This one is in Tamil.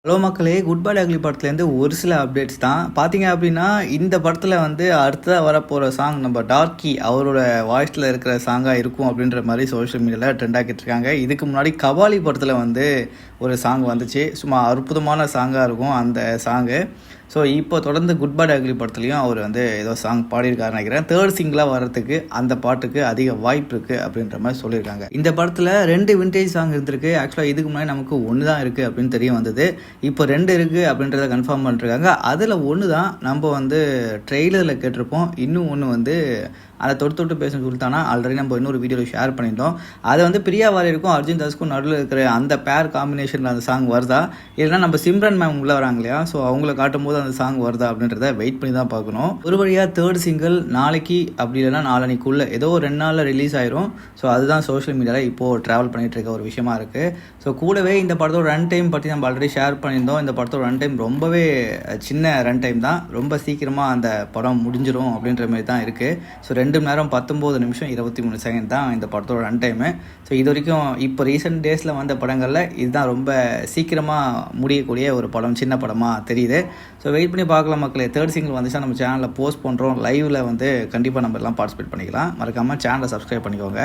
ஹலோ மக்களே! குட் பேட் அக்லி படத்துலேருந்து ஒரு சில அப்டேட்ஸ் தான். பார்த்தீங்க அப்டின்னா, இந்த படத்தில வந்து அடுத்ததா வரப்போற சாங் நம்ம டார்க்கி அவரோட வாய்ஸ்ல இருக்கிற சாங்கா இருக்கும் அப்டின்ற மாரி சோஷியல் மீடியால ட்ரெண்ட் ஆக்கிட்டு இருக்காங்க. இதுக்கு முன்னாடி கபாலி படத்தில வந்து ஒரு சாங் வந்துச்சு. சும்மா அற்புதமான சாங்கா இருக்கும் அந்த சாங்கு. ஸோ இப்போ தொடர்ந்து குட் பேட் அக்லி படத்துலையும் அவர் வந்து ஏதோ சாங் பாடியிருக்காருன்னு நினைக்கிறேன். 3rd சிங்கிளாக வர்றதுக்கு அந்த பாட்டுக்கு அதிக வாய்ப்பு இருக்குது அப்படின்ற மாதிரி சொல்லியிருக்காங்க. இந்த படத்தில் 2 விண்டேஜ் சாங் இருந்திருக்கு. ஆக்சுவலாக இதுக்கு முன்னாடி நமக்கு ஒன்று தான் இருக்குது அப்படின்னு தெரிய வந்தது. இப்போ 2 இருக்குது அப்படின்றத கன்ஃபார்ம் பண்ணிருக்காங்க. அதில் ஒன்று தான் நம்ம வந்து ட்ரெய்லரில் கேட்டிருப்போம். இன்னும் ஒன்று வந்து அதை தொட்டு பேசணும் சுல்தானா ஆல்ரெடி நம்ம இன்னொரு வீடியோவில் ஷேர் பண்ணியிருந்தோம். அதை வந்து பிரியா வாரியருக்கும் அர்ஜுன் தாஸ்க்கும் நடுவில் இருக்கிற அந்த பேர் காம்பினேஷனில் அந்த சாங் வருதா, இல்லைனா நம்ம சிம்ரன் மேம் உள்ளே வராங்க இல்லையா, ஸோ அவங்கள காட்டும் போது அந்த சாங் வருதா அப்படின்றத வெயிட் பண்ணி தான் பார்க்கணும். ஒரு வழியாக 3rd சிங்கிள் நாளைக்கு அப்படி இல்லைனா நாளன்னைக்குள்ளே ஏதோ 2 நாளில் ரிலீஸ் ஆயிரும். ஸோ அதுதான் சோஷியல் மீடியாவில் இப்போது ட்ராவல் பண்ணிகிட்டு இருக்க ஒரு விஷயமா இருக்குது. ஸோ கூடவே இந்த படத்தோட ரன் டைம் பற்றி நம்ம ஆல்ரெடி ஷேர் பண்ணியிருந்தோம். இந்த படத்தோட ரன் டைம் ரொம்பவே சின்ன ரன் டைம் தான். ரொம்ப சீக்கிரமாக அந்த படம் முடிஞ்சிடும் அப்படின்ற மாதிரி தான் இருக்குது. ஸோ 2 மணி நேரம் 19 நிமிஷம் 23 செகண்ட் தான் இந்த படத்தோட ரன் டைமு. ஸோ இது வரைக்கும் இப்போ ரீசெண்ட் டேஸில் வந்த படங்களில் இதுதான் ரொம்ப சீக்கிரமாக முடியக்கூடிய ஒரு படம், சின்ன படமாக தெரியுது. ஸோ வெயிட் பண்ணி பார்க்கலாம் மக்களே. 3rd சிங்கிள் வந்துச்சுன்னா நம்ம சேனலில் போஸ்ட் பண்ணுறோம். லைவில் வந்து கண்டிப்பாக நம்ம எல்லாம் பார்ட்டிசிபேட் பண்ணிக்கலாம். மறக்காமல் சேனலை சப்ஸ்கிரைப் பண்ணிக்கோங்க.